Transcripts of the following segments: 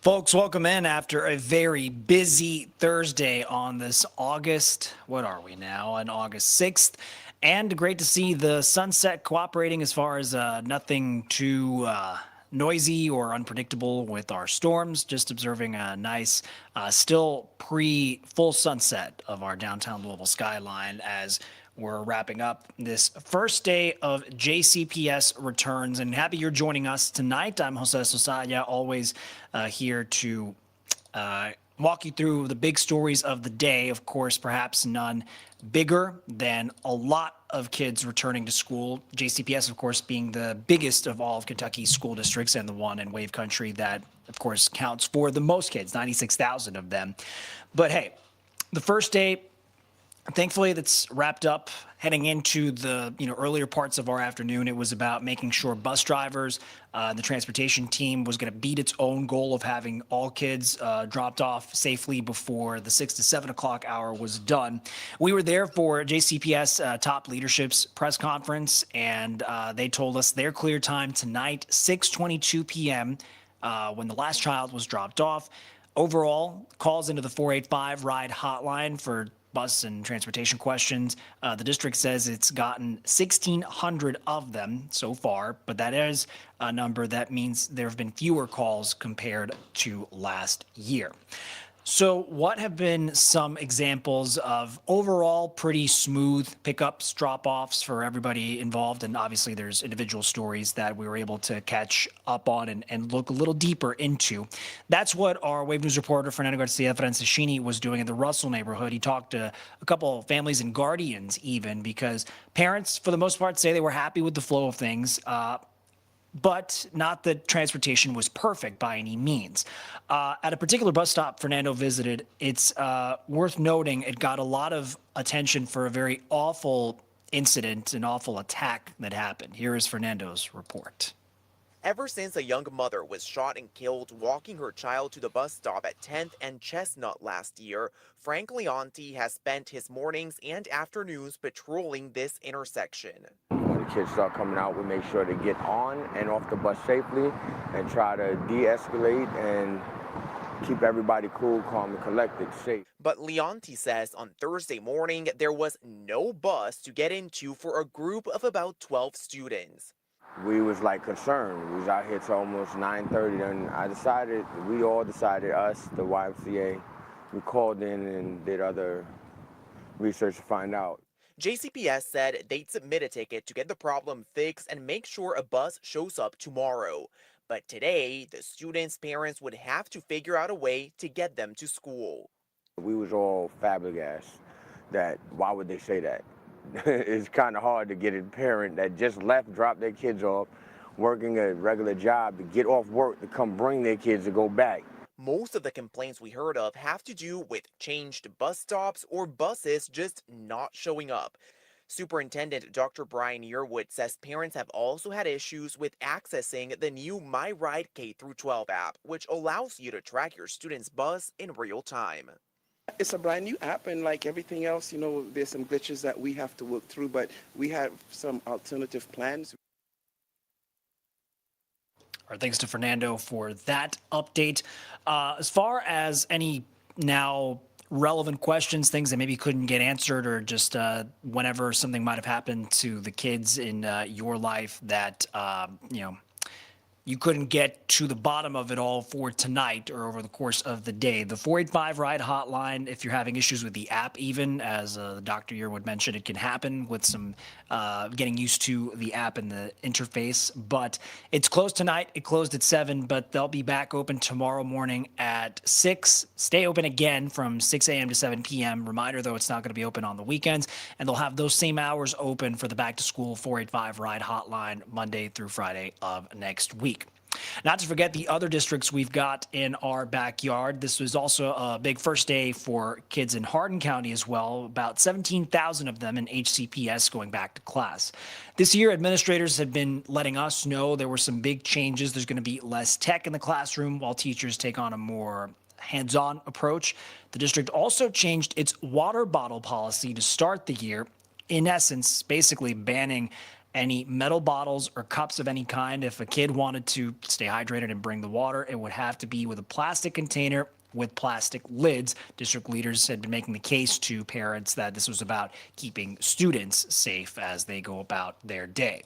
Folks, welcome in after a very busy Thursday on this August, what are we now, on August 6th. And great to see the sunset cooperating as far as nothing too noisy or unpredictable with our storms. Just observing a nice, still pre-full sunset of our downtown Louisville skyline as we're wrapping up this first day of JCPS returns, and happy you're joining us tonight. I'm Jose Sosaya, always here to walk you through the big stories of the day. Of course, perhaps none bigger than a lot of kids returning to school. JCPS, of course, being the biggest of all of Kentucky's school districts and the one in Wave Country that, of course, counts for the most kids, 96,000 of them. But hey, the first day, thankfully, that's wrapped up. Heading into the earlier parts of our afternoon, it was about making sure bus drivers, the transportation team was going to beat its own goal of having all kids dropped off safely before the 6 to 7 o'clock hour was done. We were there for JCPS top leadership's press conference, and they told us their clear time tonight, 6:22 p.m., when the last child was dropped off. Overall, calls into the 485 ride hotline for bus and transportation questions. The district says it's gotten 1,600 of them so far, but that is a number that means there have been fewer calls compared to last year. So what have been some examples of overall pretty smooth pickups, drop-offs for everybody involved? And obviously there's individual stories that we were able to catch up on and look a little deeper into. That's what our Wave News reporter, Fernando Garcia Francescini, was doing in the Russell neighborhood. He talked to a couple of families and guardians even, because parents, for the most part, say they were happy with the flow of things. But not that transportation was perfect by any means. At a particular bus stop Fernando visited, it's worth noting it got a lot of attention for a very awful incident, an awful attack that happened. Here is Fernando's report. Ever since a young mother was shot and killed walking her child to the bus stop at 10th and Chestnut last year, Frank Leonti has spent his mornings and afternoons patrolling this intersection. When the kids start coming out, we make sure they get on and off the bus safely and try to de-escalate and keep everybody cool, calm, and collected, safe. But Leonti says on Thursday morning there was no bus to get into for a group of about 12 students. We was concerned. We was out here till almost 9:30, and we all decided, us, the YMCA, we called in and did other research to find out. JCPS said they'd submit a ticket to get the problem fixed and make sure a bus shows up tomorrow. But today, the students' parents would have to figure out a way to get them to school. We was all flabbergasted that why would they say that? It's kind of hard to get a parent that just left, dropped their kids off, working a regular job, to get off work to come bring their kids to go back. Most of the complaints we heard of have to do with changed bus stops or buses just not showing up. Superintendent Dr. Brian Yearwood says parents have also had issues with accessing the new My Ride K-12 app, which allows you to track your student's bus in real time. It's a brand new app, and like everything else, there's some glitches that we have to work through, but we have some alternative plans. Our thanks to Fernando for that update. As far as any now relevant questions, things that maybe couldn't get answered, or just whenever something might have happened to the kids in your life that, you couldn't get to the bottom of it all for tonight or over the course of the day. The 485 ride hotline, if you're having issues with the app, even as Dr. Yearwood mentioned, it can happen with some getting used to the app and the interface. But it's closed tonight. It closed at 7, but they'll be back open tomorrow morning at 6. Stay open again from 6 a.m. to 7 p.m. Reminder, though, it's not going to be open on the weekends. And they'll have those same hours open for the back to school 485 ride hotline Monday through Friday of next week. Not to forget the other districts we've got in our backyard. This was also a big first day for kids in Hardin County as well, about 17,000 of them in HCPS going back to class. This year, administrators have been letting us know there were some big changes. There's going to be less tech in the classroom while teachers take on a more hands-on approach. The district also changed its water bottle policy to start the year, in essence, basically banning Any metal bottles or cups of any kind, if a kid wanted to stay hydrated and bring the water, it would have to be with a plastic container with plastic lids. District leaders had been making the case to parents that this was about keeping students safe as they go about their day.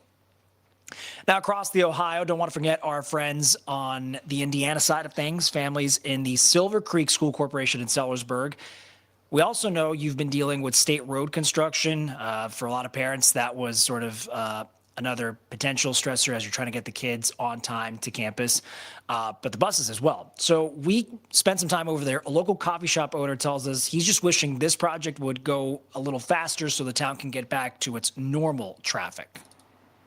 Now, across the Ohio, don't want to forget our friends on the Indiana side of things, families in the Silver Creek School Corporation in Sellersburg. We also know you've been dealing with state road construction. For a lot of parents, that was sort of another potential stressor as you're trying to get the kids on time to campus, but the buses as well. So we spent some time over there. A local coffee shop owner tells us he's just wishing this project would go a little faster so the town can get back to its normal traffic.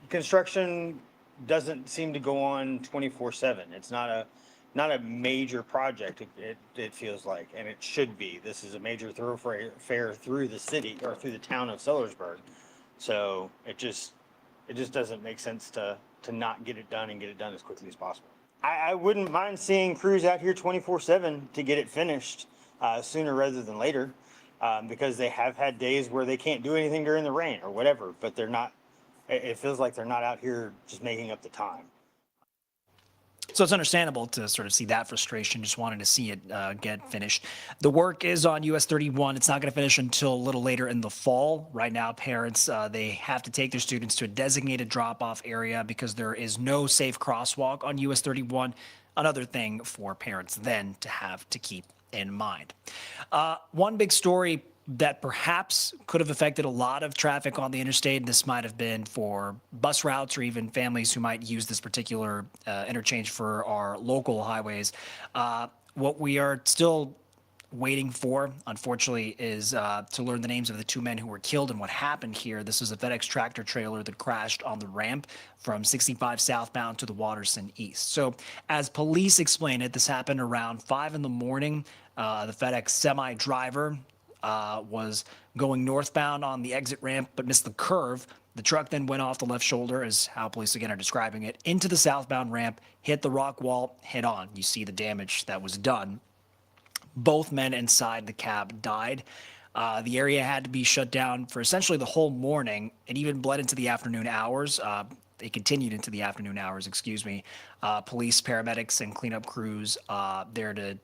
Construction doesn't seem to go on 24/7. It's not a major project. It feels like, and it should be. This is a major thoroughfare through the city or through the town of Sellersburg. So it just doesn't make sense to not get it done and get it done as quickly as possible. I wouldn't mind seeing crews out here 24/7 to get it finished sooner rather than later, because they have had days where they can't do anything during the rain or whatever, but they're not. It feels like they're not out here just making up the time. So it's understandable to sort of see that frustration, just wanting to see it get finished. The work is on US 31. It's not going to finish until a little later in the fall. Right now, parents, they have to take their students to a designated drop-off area because there is no safe crosswalk on US 31. Another thing for parents then to have to keep in mind. One big story that perhaps could have affected a lot of traffic on the interstate. This might have been for bus routes or even families who might use this particular interchange for our local highways. What we are still waiting for, unfortunately, is to learn the names of the two men who were killed and what happened here. This is a FedEx tractor trailer that crashed on the ramp from 65 southbound to the Waterson East. So as police explain it, this happened around 5 in the morning. The FedEx semi driver was going northbound on the exit ramp, but missed the curve. The truck then went off the left shoulder, as how police again are describing it, into the southbound ramp, hit the rock wall head on. You see the damage that was done. Both men inside the cab died. The area had to be shut down for essentially the whole morning. It even bled into the afternoon hours. It continued into the afternoon hours, excuse me. Police, paramedics, and cleanup crews there to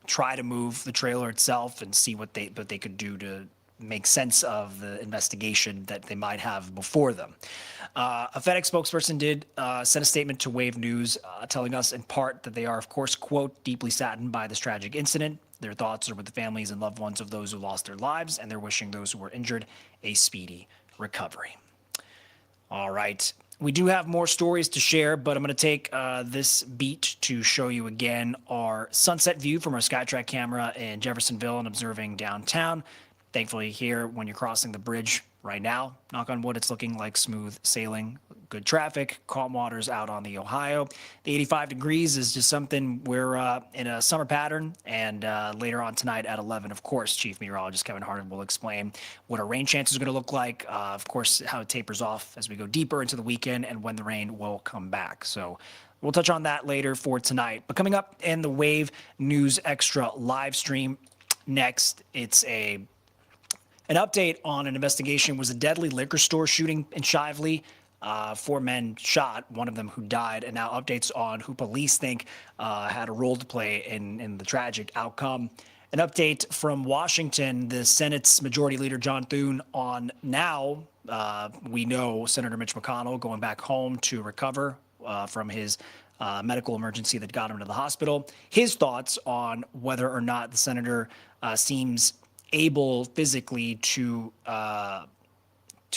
try to move the trailer itself and see what they could do to make sense of the investigation that they might have before them. A FedEx spokesperson did send a statement to Wave News telling us in part that they are, of course, quote, deeply saddened by this tragic incident. Their thoughts are with the families and loved ones of those who lost their lives, and they're wishing those who were injured a speedy recovery. All right. We do have more stories to share, but I'm going to take this beat to show you again our sunset view from our Skytrack camera in Jeffersonville and observing downtown. Thankfully here, when you're crossing the bridge right now, knock on wood, it's looking like smooth sailing, good traffic, calm waters out on the Ohio. The 85 degrees is just something we're in a summer pattern, and later on tonight at 11, of course, Chief Meteorologist Kevin Harden will explain what our rain chances are going to look like, of course, how it tapers off as we go deeper into the weekend and when the rain will come back. So we'll touch on that later for tonight. But coming up in the Wave News Extra live stream next, it's an update on an investigation. Was a deadly liquor store shooting in Shively. 4 men shot, one of them who died, and now updates on who police think had a role to play in the tragic outcome. An update from Washington, the Senate's Majority Leader John Thune on now, we know Senator Mitch McConnell going back home to recover from his medical emergency that got him to the hospital. His thoughts on whether or not the senator seems able physically to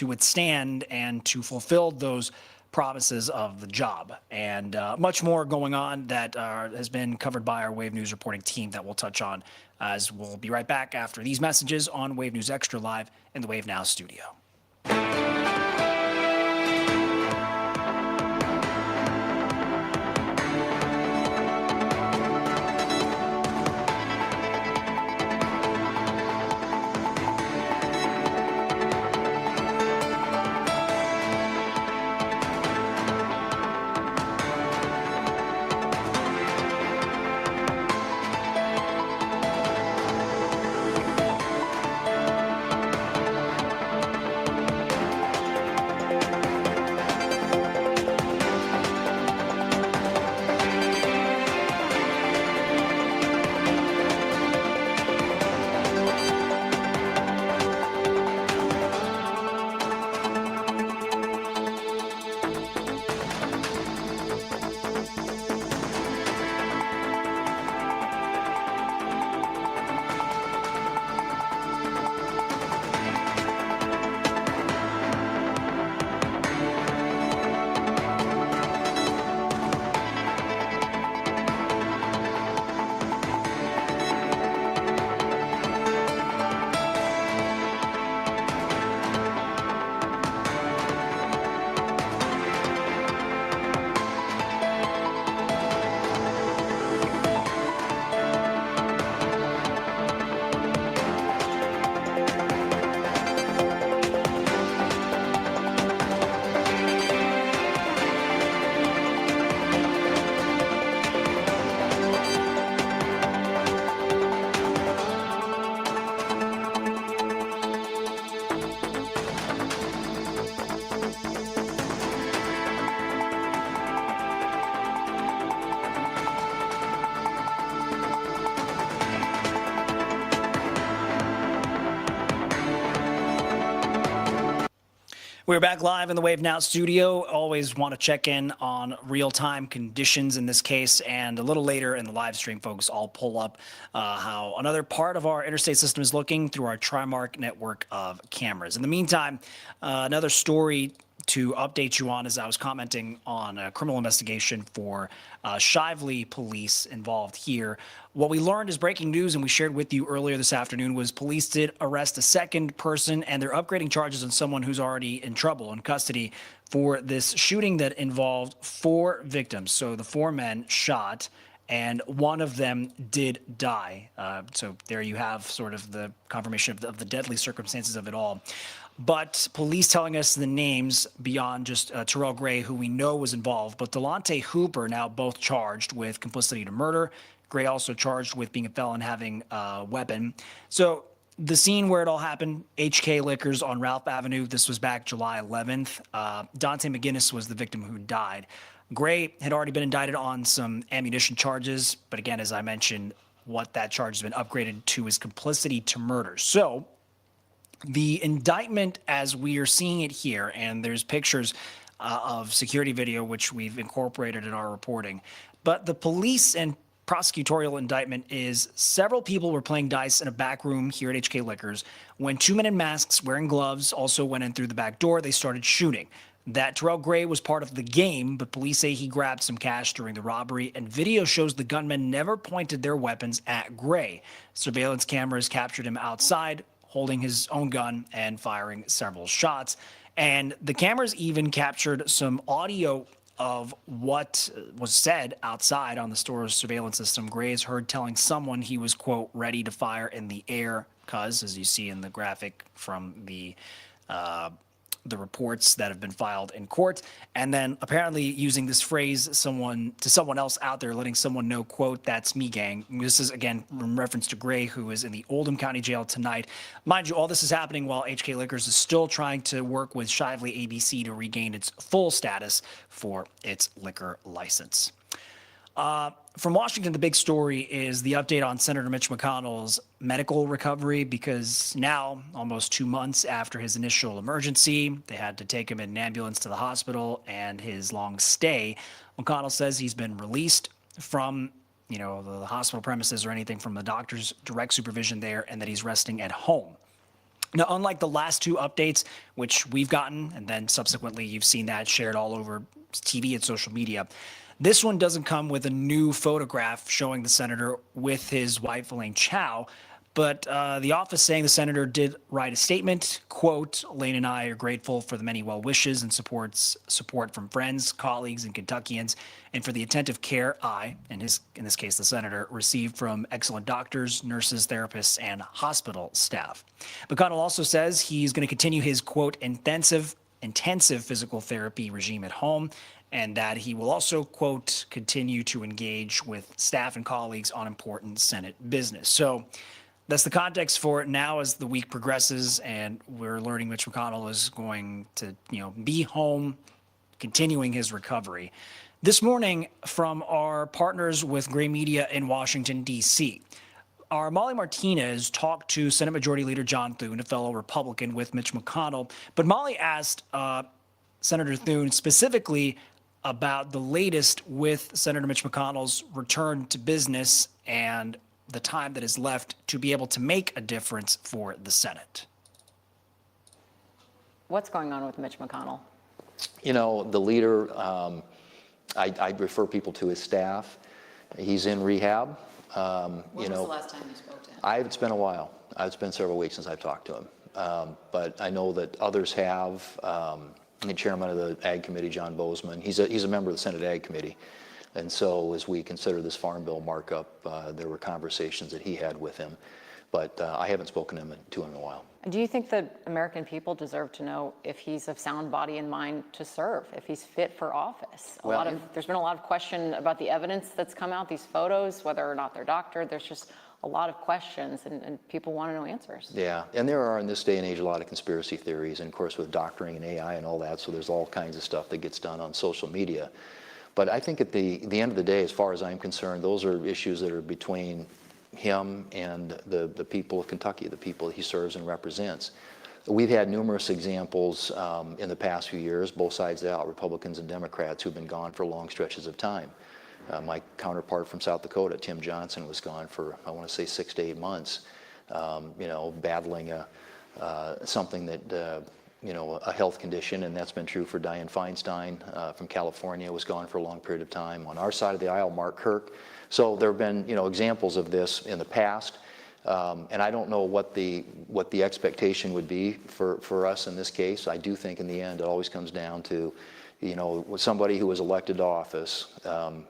withstand and to fulfill those promises of the job, and much more going on that has been covered by our Wave News reporting team that we'll touch on as we'll be right back after these messages on Wave News Extra live in the Wave Now studio. We're back live in the Wave Now studio. Always want to check in on real-time conditions in this case. And a little later in the live stream, folks, I'll pull up how another part of our interstate system is looking through our Trimark network of cameras. In the meantime, another story to update you on as I was commenting on a criminal investigation for Shively police involved here. What we learned is breaking news, and we shared with you earlier this afternoon, was police did arrest a second person, and they're upgrading charges on someone who's already in trouble, in custody, for this shooting that involved 4 victims. So the 4 men shot, and one of them did die. So there you have sort of the confirmation of the deadly circumstances of it all. But police telling us the names beyond just Terrell Gray, who we know was involved, but Delonte Hooper now both charged with complicity to murder. Gray also charged with being a felon, having a weapon. So the scene where it all happened, HK Liquors on Ralph Avenue, this was back July 11th. Dante McGinnis was the victim who died. Gray had already been indicted on some ammunition charges, but again, as I mentioned, what that charge has been upgraded to is complicity to murder. So the indictment, as we are seeing it here, and there's pictures of security video, which we've incorporated in our reporting, but the police and prosecutorial indictment is several people were playing dice in a back room here at HK Liquors when 2 men in masks wearing gloves also went in through the back door. They started shooting. That Terrell Gray was part of the game, but police say he grabbed some cash during the robbery, and video shows the gunmen never pointed their weapons at Gray. Surveillance cameras captured him outside, holding his own gun and firing several shots. And the cameras even captured some audio of what was said outside on the store's surveillance system. Gray is heard telling someone he was, quote, ready to fire in the air, because, as you see in the graphic from the reports that have been filed in court, and then apparently using this phrase to someone else out there, letting someone know, quote, that's me, gang. This is, again, in reference to Gray, who is in the Oldham County Jail tonight. Mind you, all this is happening while HK Liquors is still trying to work with Shively ABC to regain its full status for its liquor license. From Washington, the big story is the update on Senator Mitch McConnell's medical recovery, because now, almost 2 months after his initial emergency, they had to take him in an ambulance to the hospital, and his long stay, McConnell says he's been released from, the hospital premises or anything from the doctor's direct supervision there, and that he's resting at home. Now, unlike the last 2 updates, which we've gotten, and then subsequently you've seen that shared all over TV and social media, this one doesn't come with a new photograph showing the senator with his wife, Elaine Chao, but the office saying the senator did write a statement, quote, Elaine and I are grateful for the many well wishes and support from friends, colleagues, and Kentuckians, and for the attentive care I, in this case the senator, received from excellent doctors, nurses, therapists, and hospital staff. McConnell also says he's going to continue his, quote, intensive physical therapy regime at home, and that he will also, quote, continue to engage with staff and colleagues on important Senate business. So that's the context for it now as the week progresses, and we're learning Mitch McConnell is going to, be home, continuing his recovery. This morning, from our partners with Gray Media in Washington, D.C., our Molly Martinez talked to Senate Majority Leader John Thune, a fellow Republican with Mitch McConnell, but Molly asked Senator Thune specifically about the latest with Senator Mitch McConnell's return to business and the time that is left to be able to make a difference for the Senate. What's going on with Mitch McConnell? The leader, I refer people to his staff. He's in rehab. When was the last time you spoke to him? It's been a while. It's been several weeks since I've talked to him. But I know that others have. The chairman of the Ag Committee, John Bozeman, he's a member of the Senate Ag Committee. And so as we consider this Farm Bill markup, there were conversations that he had with him. But I haven't spoken to him in a while. Do you think the American people deserve to know if he's of sound body and mind to serve, if he's fit for office? There's been a lot of question about the evidence that's come out, these photos, whether or not they're doctored. There's just a lot of questions, and people want to know answers. Yeah, and there are in this day and age a lot of conspiracy theories, and of course with doctoring and AI and all that, so there's all kinds of stuff that gets done on social media. But I think at the end of the day, as far as I'm concerned, those are issues that are between him and the people of Kentucky, the people he serves and represents. we've had numerous examples in the past few years, both sides of the aisle, Republicans and Democrats, who've been gone for long stretches of time. My counterpart from South Dakota, Tim Johnson, was gone for, I want to say, 6 to 8 months, battling something that, a health condition, and that's been true for Dianne Feinstein from California, was gone for a long period of time. On our side of the aisle, Mark Kirk. So there have been, examples of this in the past, and I don't know what the expectation would be for us in this case. I do think in the end it always comes down to, somebody who is elected to office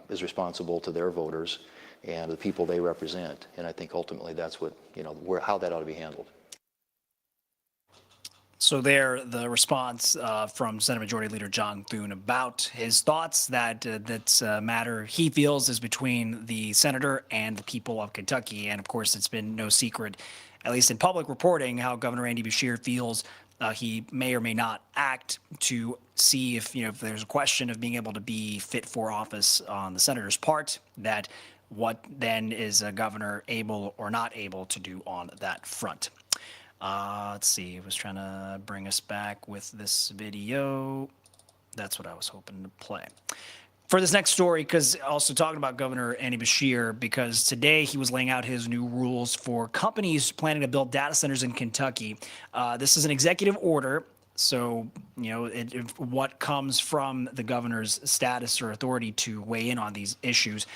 is responsible to their voters and the people they represent, and I think ultimately that's what, how that ought to be handled. So there, the response from Senate Majority Leader John Thune about his thoughts that that's a matter he feels is between the senator and the people of Kentucky. And of course, it's been no secret, at least in public reporting, how Governor Andy Beshear feels he may or may not act to see if, if there's a question of being able to be fit for office on the senator's part, that what then is a governor able or not able to do on that front. Let's see, I was trying to bring us back with this video. That's what I was hoping to play. For this next story, because also talking about Governor Andy Beshear, because today he was laying out his new rules for companies planning to build data centers in Kentucky. This is an executive order, so, what comes from the governor's status or authority to weigh in on these issues.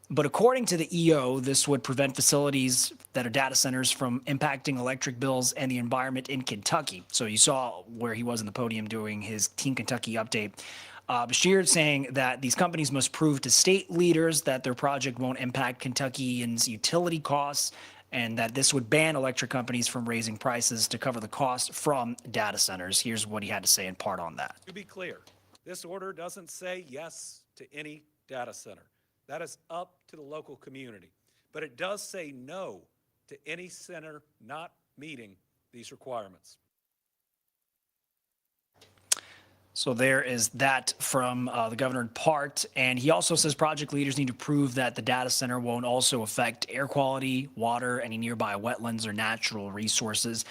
But according to the EO, this would prevent facilities that are data centers from impacting electric bills and the environment in Kentucky. So you saw where he was in the podium doing his Team Kentucky update. Beshear saying that these companies must prove to state leaders that their project won't impact Kentuckians' utility costs, and that this would ban electric companies from raising prices to cover the cost from data centers. Here's what he had to say in part on that. To be clear, this order doesn't say yes to any data center. That is up to the local community. But it does say no to any center not meeting these requirements. So there is that from the governor in part. And he also says project leaders need to prove that the data center won't also affect air quality, water, any nearby wetlands or natural resources.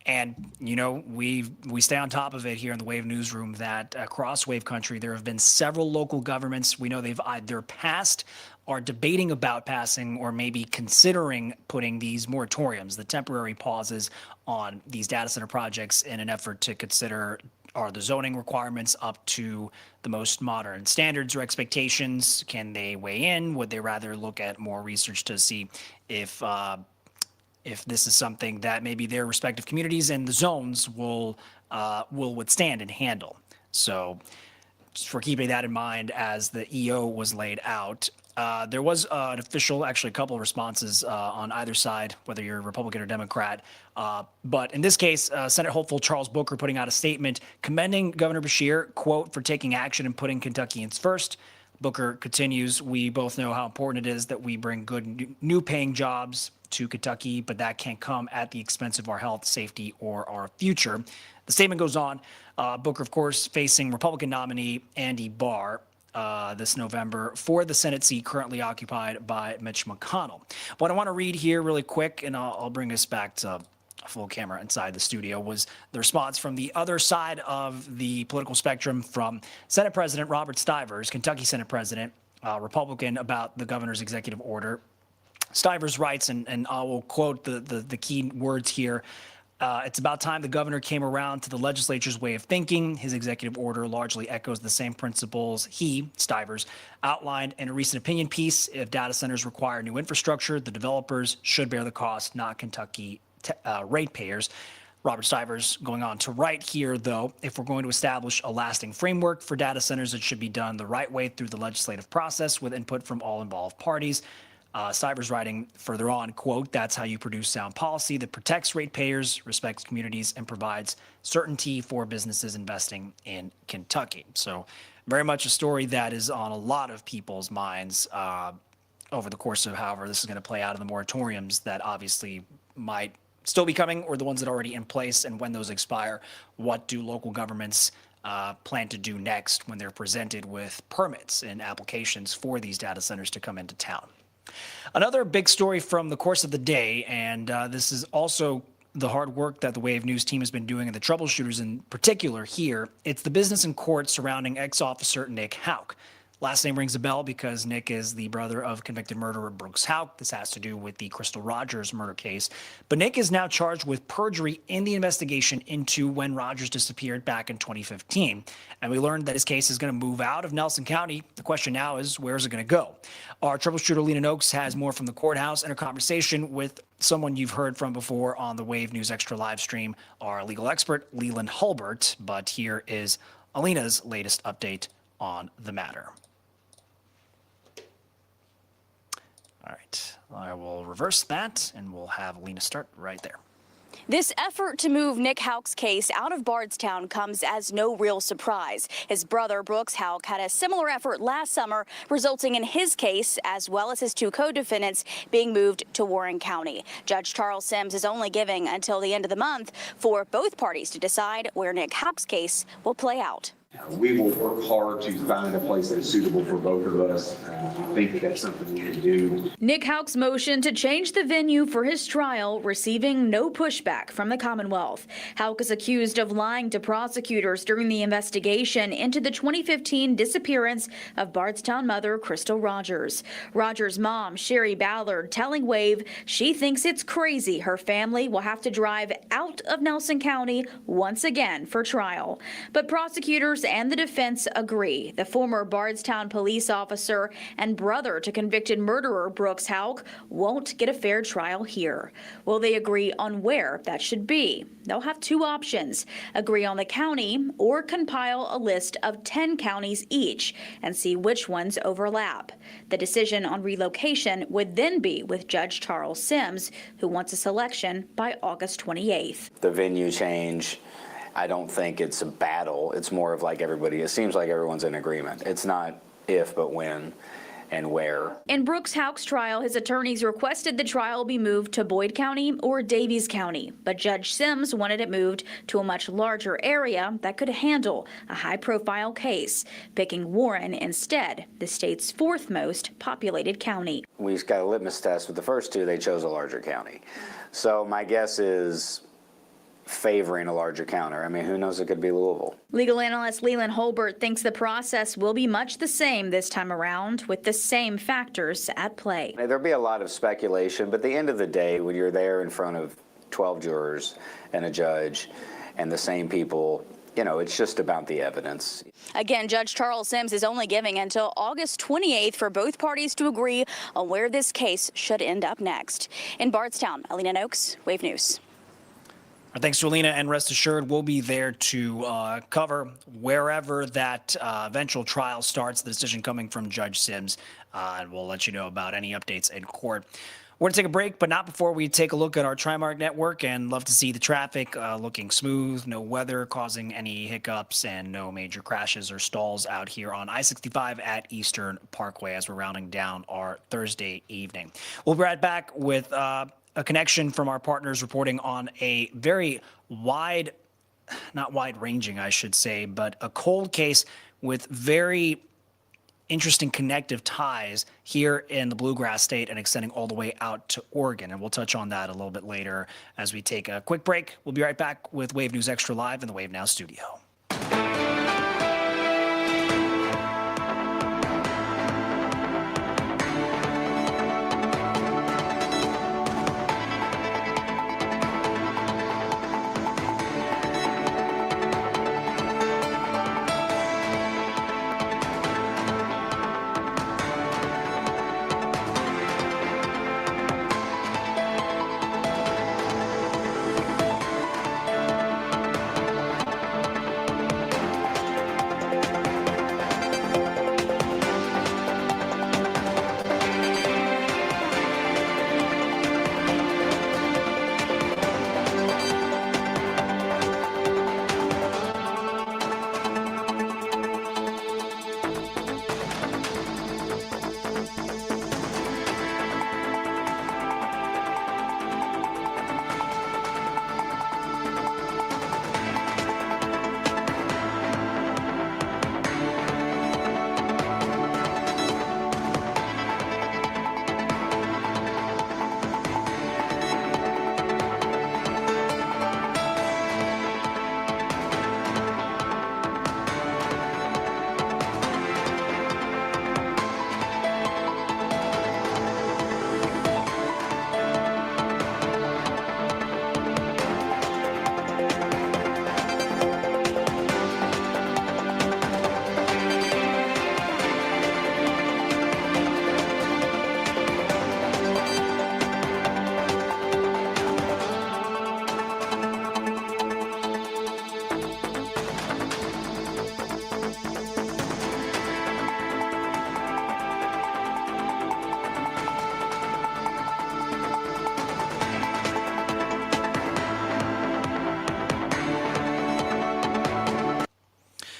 And, we stay on top of it here in the Wave Newsroom that across Wave Country, there have been several local governments. We know they've either passed, are debating about passing, or maybe considering putting these moratoriums, the temporary pauses on these data center projects in an effort to consider, are the zoning requirements up to the most modern standards or expectations? Can they weigh in? Would they rather look at more research to see if this is something that maybe their respective communities and the zones will withstand and handle? So just for keeping that in mind as the EO was laid out. There was an official, actually a couple of responses on either side, whether you're Republican or Democrat. But in this case, Senate hopeful Charles Booker putting out a statement commending Governor Beshear, quote, for taking action and putting Kentuckians first. Booker continues, we both know how important it is that we bring good new paying jobs to Kentucky, but that can't come at the expense of our health, safety, or our future. The statement goes on. Booker, of course, facing Republican nominee Andy Barr this November for the Senate seat currently occupied by Mitch McConnell. What I want to read here really quick, and I'll bring us back to full camera inside the studio, was the response from the other side of the political spectrum from Senate President Robert Stivers, Kentucky Senate President, Republican, about the governor's executive order. Stivers writes, and I will quote the key words here. It's about time the governor came around to the legislature's way of thinking. His executive order largely echoes the same principles he, Stivers, outlined in a recent opinion piece. If data centers require new infrastructure, the developers should bear the cost, not Kentucky ratepayers. Robert Stivers going on to write here, though, if we're going to establish a lasting framework for data centers, it should be done the right way through the legislative process with input from all involved parties. Stivers writing further on, quote, that's how you produce sound policy that protects ratepayers, respects communities, and provides certainty for businesses investing in Kentucky. So very much a story that is on a lot of people's minds over the course of however this is going to play out in the moratoriums that obviously might still be coming, or the ones that are already in place, and when those expire, what do local governments plan to do next when they're presented with permits and applications for these data centers to come into town? Another big story from the course of the day, and this is also the hard work that the Wave News team has been doing and the troubleshooters in particular here. It's the business in court surrounding ex-officer Nick Houck. Last name rings a bell because Nick is the brother of convicted murderer Brooks Houck. This has to do with the Crystal Rogers murder case. But Nick is now charged with perjury in the investigation into when Rogers disappeared back in 2015. And we learned that his case is going to move out of Nelson County. The question now is, where is it going to go? Our troubleshooter, Lena Noakes, has more from the courthouse and a conversation with someone you've heard from before on the Wave News Extra live stream, our legal expert, Leland Hulbert. But here is Alina's latest update on the matter. All right, I will reverse that, and we'll have Lena start right there. This effort to move Nick Houck's case out of Bardstown comes as no real surprise. His brother, Brooks Houck, had a similar effort last summer, resulting in his case, as well as his two co-defendants, being moved to Warren County. Judge Charles Sims is only giving until the end of the month for both parties to decide where Nick Houck's case will play out. We will work hard to find a place that is suitable for both of us. I think that that's something we can do. Nick Houck's motion to change the venue for his trial receiving no pushback from the Commonwealth. Houck is accused of lying to prosecutors during the investigation into the 2015 disappearance of Bardstown mother Crystal Rogers. Rogers' mom, Sherry Ballard, telling Wave she thinks it's crazy her family will have to drive out of Nelson County once again for trial. But prosecutors and the defense agree. The former Bardstown police officer and brother to convicted murderer Brooks Houck won't get a fair trial here. Will they agree on where that should be? They'll have two options: agree on the county or compile a list of 10 counties each and see which ones overlap. The decision on relocation would then be with Judge Charles Sims, who wants a selection by August 28th. The venue change, I don't think it's a battle. It's more of like everybody, it seems like everyone's in agreement. It's not if, but when and where. In Brooks Houck's trial, his attorneys requested the trial be moved to Boyd County or Davies County, but Judge Sims wanted it moved to a much larger area that could handle a high-profile case, picking Warren instead, the state's fourth most populated county. We got a litmus test with the first two, they chose a larger county. So my guess is favoring a larger county. I mean, who knows, it could be Louisville. Legal analyst Leland Hulbert thinks the process will be much the same this time around, with the same factors at play. There'll be a lot of speculation, but at the end of the day, when you're there in front of 12 jurors and a judge and the same people, you know, it's just about the evidence. Again, Judge Charles Sims is only giving until August 28th for both parties to agree on where this case should end up next. In Bardstown, Alina Noakes, Wave News. Thanks to Alina, and rest assured we'll be there to cover wherever that eventual trial starts, the decision coming from Judge Sims, and we'll let you know about any updates in court. We're going to take a break, but not before we take a look at our Trimark network, and love to see the traffic looking smooth, no weather causing any hiccups, and no major crashes or stalls out here on I-65 at Eastern Parkway as we're rounding down our Thursday evening. We'll be right back with a connection from our partners reporting on a very not wide-ranging, I should say, but a cold case with very interesting connective ties here in the Bluegrass State and extending all the way out to Oregon. And we'll touch on that a little bit later as we take a quick break. We'll be right back with Wave News Extra Live in the Wave Now studio.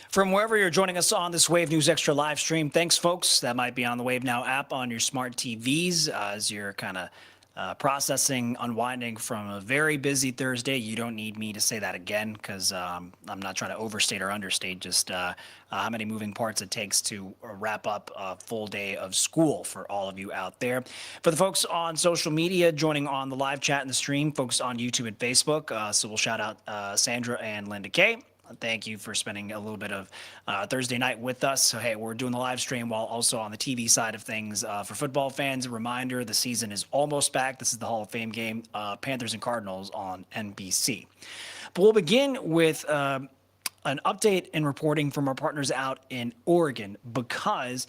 From wherever you're joining us on this Wave News Extra live stream, thanks, folks. That might be on the Wave Now app on your smart TVs as you're kind of processing, unwinding from a very busy Thursday. You don't need me to say that again because I'm not trying to overstate or understate just how many moving parts it takes to wrap up a full day of school for all of you out there. For the folks on social media joining on the live chat and the stream, folks on YouTube and Facebook, so we'll shout out Sandra and Linda Kay. Thank you for spending a little bit of Thursday night with us. So, hey, we're doing the live stream while also on the TV side of things. For football fans, a reminder, the season is almost back. This is the Hall of Fame game, Panthers and Cardinals on NBC. But we'll begin with an update and reporting from our partners out in Oregon because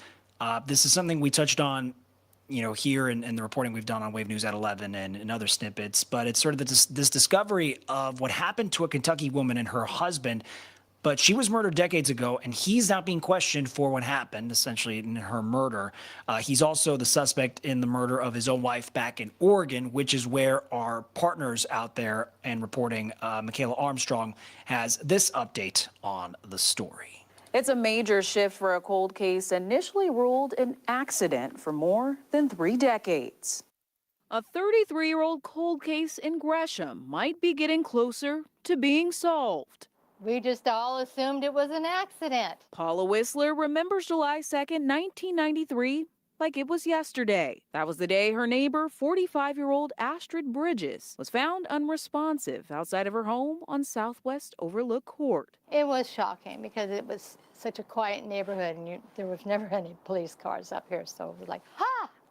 this is something we touched on here in the reporting we've done on Wave News at 11 and in other snippets, but it's sort of this discovery of what happened to a Kentucky woman and her husband, but she was murdered decades ago, and he's now being questioned for what happened, essentially, in her murder. He's also the suspect in the murder of his own wife back in Oregon, which is where our partners out there and reporting, Michaela Armstrong, has this update on the story. It's a major shift for a cold case initially ruled an accident for more than 3 decades. A 33-year-old cold case in Gresham might be getting closer to being solved. We just all assumed it was an accident. Paula Whistler remembers July 2nd, 1993, like it was yesterday. That was the day her neighbor, 45-year-old Astrid Bridges, was found unresponsive outside of her home on Southwest Overlook Court. It was shocking because it was such a quiet neighborhood and there was never any police cars up here. So it was like,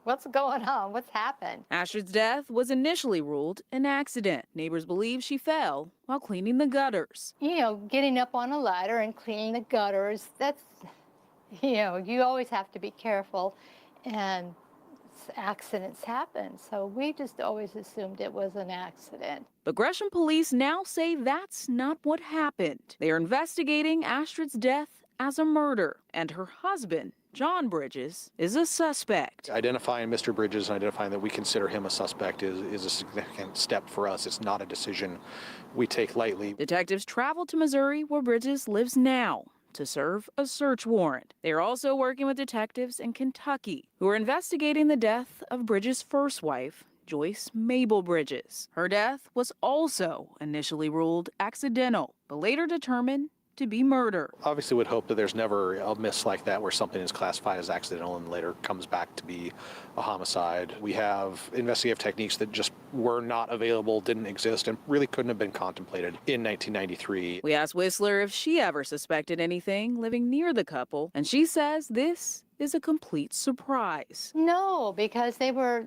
what's going on? What's happened? Astrid's death was initially ruled an accident. Neighbors believe she fell while cleaning the gutters. Getting up on a ladder and cleaning the gutters, that's, you always have to be careful. And accidents happen, so we just always assumed it was an accident. But Gresham police now say that's not what happened. They are investigating Astrid's death as a murder, and her husband, John Bridges, is a suspect. Identifying Mr. Bridges and identifying that we consider him a suspect is a significant step for us. It's not a decision we take lightly. Detectives traveled to Missouri, where Bridges lives now, to serve a search warrant. They are also working with detectives in Kentucky who are investigating the death of Bridges' first wife, Joyce Mabel Bridges. Her death was also initially ruled accidental, but later determined to be murder. Obviously would hope that there's never a miss like that where something is classified as accidental and later comes back to be a homicide. We have investigative techniques that just were not available, didn't exist, and really couldn't have been contemplated in 1993. We asked Whistler if she ever suspected anything living near the couple, and she says this is a complete surprise. No, because they were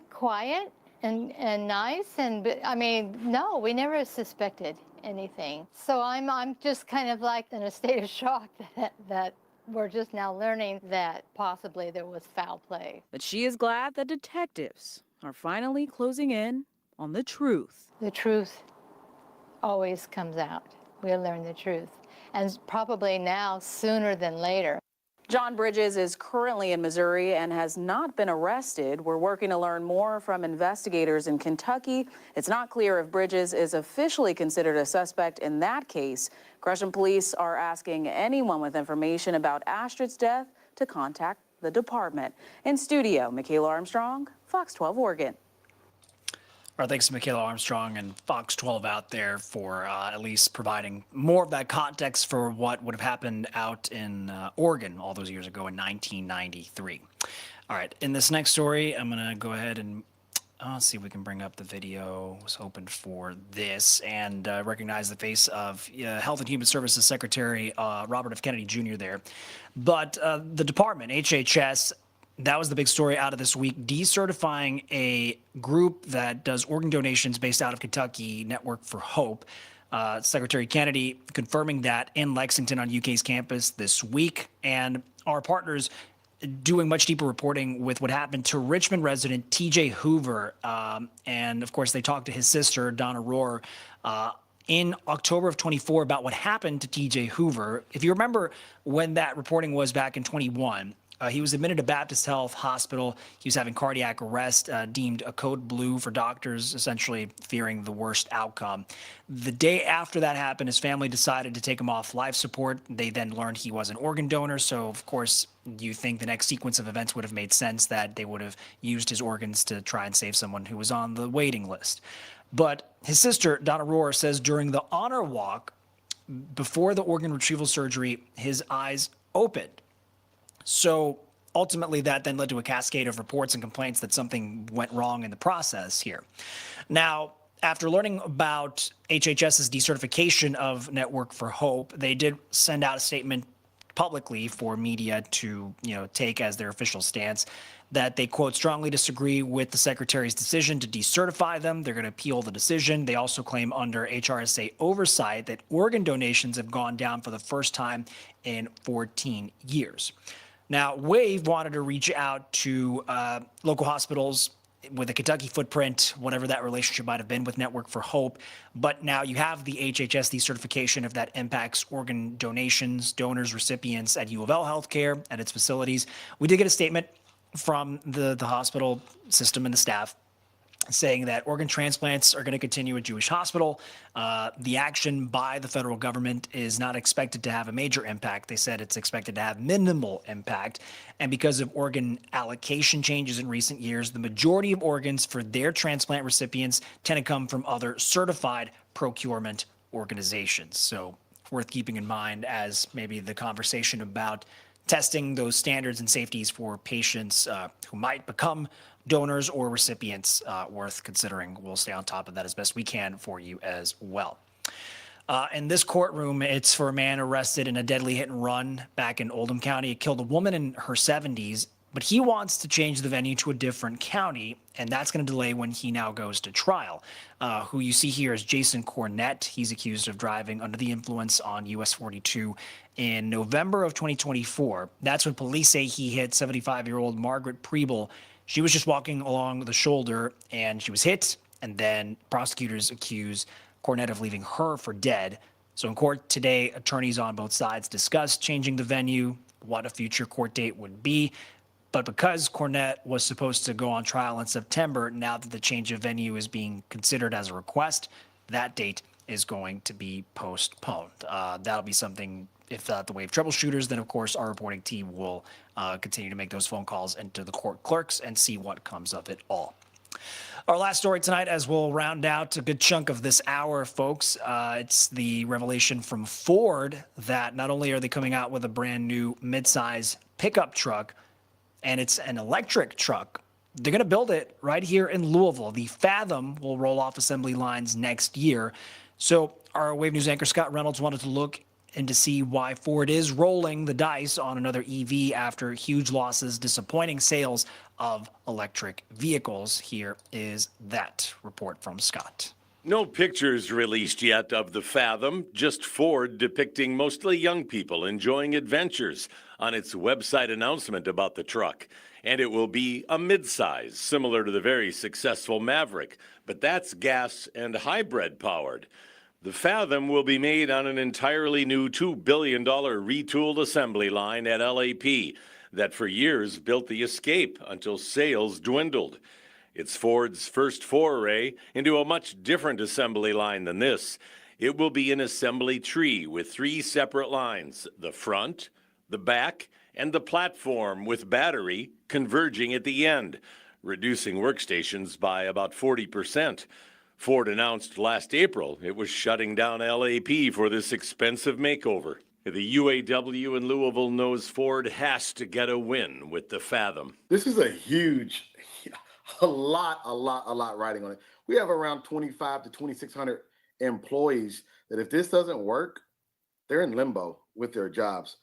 quiet and nice, and no, we never suspected anything. So I'm just kind of like in a state of shock that we're just now learning that possibly there was foul play. But she is glad that detectives are finally closing in on the truth. The truth always comes out. We'll learn the truth, and probably now sooner than later. John Bridges is currently in Missouri and has not been arrested. We're working to learn more from investigators in Kentucky. It's not clear if Bridges is officially considered a suspect in that case. Gresham police are asking anyone with information about Astrid's death to contact the department. In studio, Michaela Armstrong, Fox 12 Oregon. All right, thanks to Michaela Armstrong and Fox 12 out there for at least providing more of that context for what would have happened out in Oregon all those years ago in 1993. All right, in this next story, I'm going to go ahead and let's see if we can bring up the video. I was hoping for this and recognize the face of Health and Human Services Secretary Robert F. Kennedy Jr. there. But the department, HHS, that was the big story out of this week, decertifying a group that does organ donations based out of Kentucky, Network for Hope. Secretary Kennedy confirming that in Lexington on UK's campus this week. And our partners doing much deeper reporting with what happened to Richmond resident TJ Hoover. And of course, they talked to his sister, Donna Rohr, in October of 24 about what happened to TJ Hoover. If you remember when that reporting was back in 21, He was admitted to Baptist Health Hospital. He was having cardiac arrest, deemed a code blue for doctors, essentially fearing the worst outcome. The day after that happened, his family decided to take him off life support. They then learned he was an organ donor. So, of course, you think the next sequence of events would have made sense, that they would have used his organs to try and save someone who was on the waiting list. But his sister, Donna Rohr, says during the honor walk, before the organ retrieval surgery, his eyes opened. So ultimately, that then led to a cascade of reports and complaints that something went wrong in the process here. Now, after learning about HHS's decertification of Network for Hope, they did send out a statement publicly for media to, take as their official stance, that they, quote, strongly disagree with the secretary's decision to decertify them. They're going to appeal the decision. They also claim under HRSA oversight that organ donations have gone down for the first time in 14 years. Now, WAVE wanted to reach out to local hospitals with a Kentucky footprint, whatever that relationship might have been with Network for Hope. But now you have the HHS decertification, if that impacts organ donations, donors, recipients at U of L Healthcare, at its facilities. We did get a statement from the hospital system and the staff saying that organ transplants are going to continue at Jewish Hospital. The action by the federal government is not expected to have a major impact. They said it's expected to have minimal impact. And because of organ allocation changes in recent years, the majority of organs for their transplant recipients tend to come from other certified procurement organizations. So worth keeping in mind as maybe the conversation about testing those standards and safeties for patients who might become donors or recipients, worth considering. We'll stay on top of that as best we can for you as well. In this courtroom, it's for a man arrested in a deadly hit and run back in Oldham County. It killed a woman in her 70s, but he wants to change the venue to a different county, and that's going to delay when he now goes to trial. Who you see here is Jason Cornett. He's accused of driving under the influence on US 42 in November of 2024. That's when police say he hit 75-year-old Margaret Preble. She was just walking along the shoulder and she was hit, and then prosecutors accuse Cornett of leaving her for dead. So in court today, attorneys on both sides discussed changing the venue, what a future court date would be. But because Cornett was supposed to go on trial in September, now that the change of venue is being considered as a request, that date is going to be postponed. That'll be something, if the WAVE troubleshooters, then of course our reporting team will continue to make those phone calls into the court clerks and see what comes of it all. Our last story tonight, as we'll round out a good chunk of this hour, folks, it's the revelation from Ford that not only are they coming out with a brand new midsize pickup truck, and it's an electric truck, they're going to build it right here in Louisville. The Fathom will roll off assembly lines next year. So our WAVE News anchor Scott Reynolds wanted to look and to see why Ford is rolling the dice on another EV after huge losses, disappointing sales of electric vehicles. Here is that report from Scott. No pictures released yet of the Fathom, just Ford depicting mostly young people enjoying adventures on its website announcement about the truck. And it will be a midsize, similar to the very successful Maverick, but that's gas and hybrid powered. The Fathom will be made on an entirely new $2 billion retooled assembly line at LAP that for years built the Escape until sales dwindled. It's Ford's first foray into a much different assembly line than this. It will be an assembly tree with 3 separate lines, the front, the back, and the platform with battery converging at the end, reducing workstations by about 40%. Ford announced last April it was shutting down LAP for this expensive makeover. The UAW in Louisville knows Ford has to get a win with the Fathom. This is a huge, a lot riding on it. We have around 25 to 2,600 employees that if this doesn't work, they're in limbo with their jobs,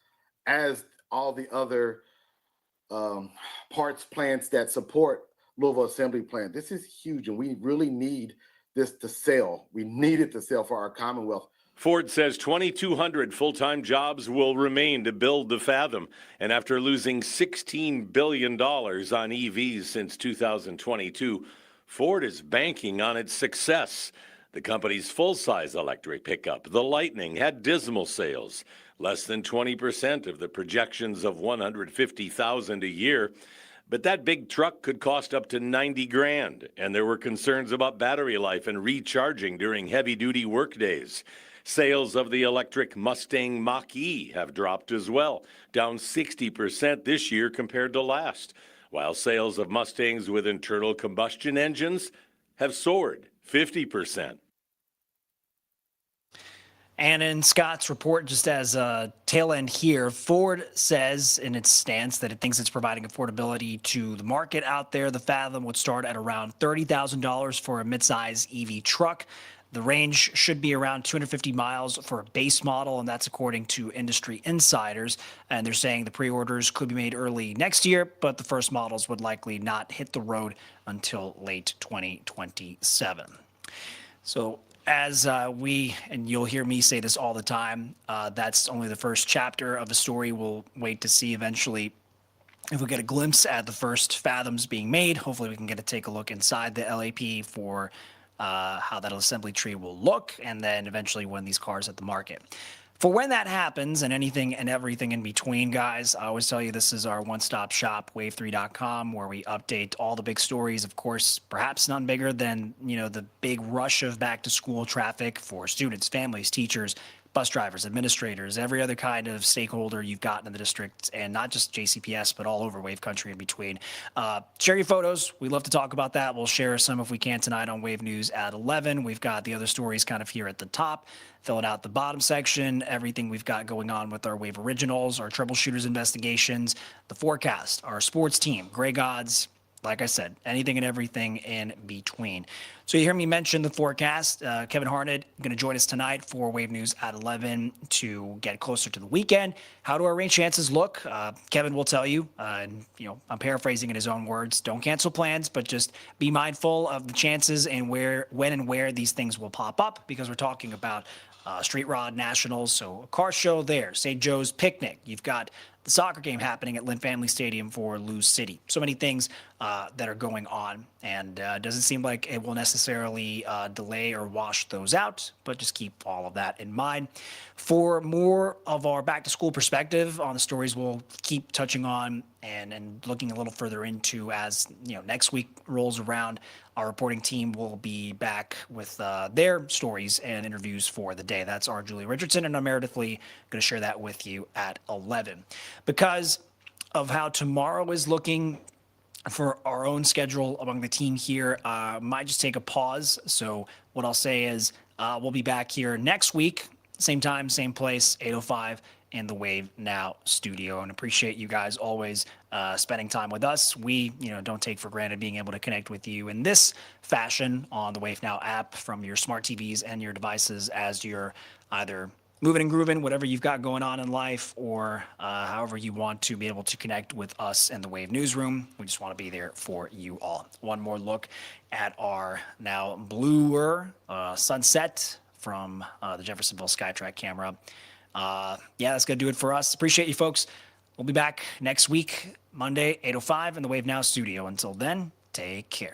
as all the other parts plants that support Louisville Assembly Plant. This is huge, and we really need this to sell. We need it to sell for our Commonwealth. Ford says 2,200 full-time jobs will remain to build the Fathom. And after losing $16 billion on EVs since 2022, Ford is banking on its success. The company's full-size electric pickup, the Lightning, had dismal sales, less than 20% of the projections of 150,000 a year. But that big truck could cost up to 90 grand, and there were concerns about battery life and recharging during heavy-duty workdays. Sales of the electric Mustang Mach-E have dropped as well, down 60% this year compared to last, while sales of Mustangs with internal combustion engines have soared 50%. And in Scott's report, just as a tail end here, Ford says in its stance that it thinks it's providing affordability to the market out there. The Fathom would start at around $30,000 for a midsize EV truck. The range should be around 250 miles for a base model, and that's according to industry insiders. And they're saying the pre-orders could be made early next year, but the first models would likely not hit the road until late 2027. So as and you'll hear me say this all the time, that's only the first chapter of the story. We'll wait to see eventually if we get a glimpse at the first Fathoms being made. Hopefully we can take a look inside the LAP for how that assembly tree will look, and then eventually when these cars hit the market. For when that happens and anything and everything in between, guys, I always tell you this is our one-stop shop, wave3.com, where we update all the big stories. Of course, perhaps none bigger than, the big rush of back-to-school traffic for students, families, teachers, bus drivers, administrators, every other kind of stakeholder you've got in the district, and not just JCPS, but all over Wave Country in between. Share your photos. We love to talk about that. We'll share some if we can tonight on Wave News at 11. We've got the other stories kind of here at the top, filling out the bottom section, everything we've got going on with our Wave Originals, our troubleshooters investigations, the forecast, our sports team, Grey Gods, like I said, anything and everything in between. So you hear me mention the forecast. Kevin Harned going to join us tonight for Wave News at 11 to get closer to the weekend. How do our rain chances look? Kevin will tell you, and I'm paraphrasing in his own words, don't cancel plans, but just be mindful of the chances and when and where these things will pop up, because we're talking about Street Rod Nationals, so a car show there, St. Joe's Picnic. You've got the soccer game happening at Lynn Family Stadium for Lou City. So many things that are going on, and doesn't seem like it will necessarily delay or wash those out, but just keep all of that in mind. For more of our back-to-school perspective on the stories we'll keep touching on and looking a little further into as next week rolls around, our reporting team will be back with their stories and interviews for the day. That's our Julie Richardson, and I'm Meredith Lee, going to share that with you at 11. Because of how tomorrow is looking for our own schedule among the team here, might just take a pause. So what I'll say is we'll be back here next week, same time, same place, 8:05 in the Wave Now studio, and appreciate you guys always spending time with us. We, don't take for granted being able to connect with you in this fashion on the Wave Now app from your smart TVs and your devices as you're either moving and grooving, whatever you've got going on in life, or however you want to be able to connect with us in the Wave Newsroom. We just want to be there for you all. One more look at our now bluer sunset from the Jeffersonville Skytrack camera. That's going to do it for us. Appreciate you folks. We'll be back next week, Monday, 8:05 in the Wave Now studio. Until then, take care.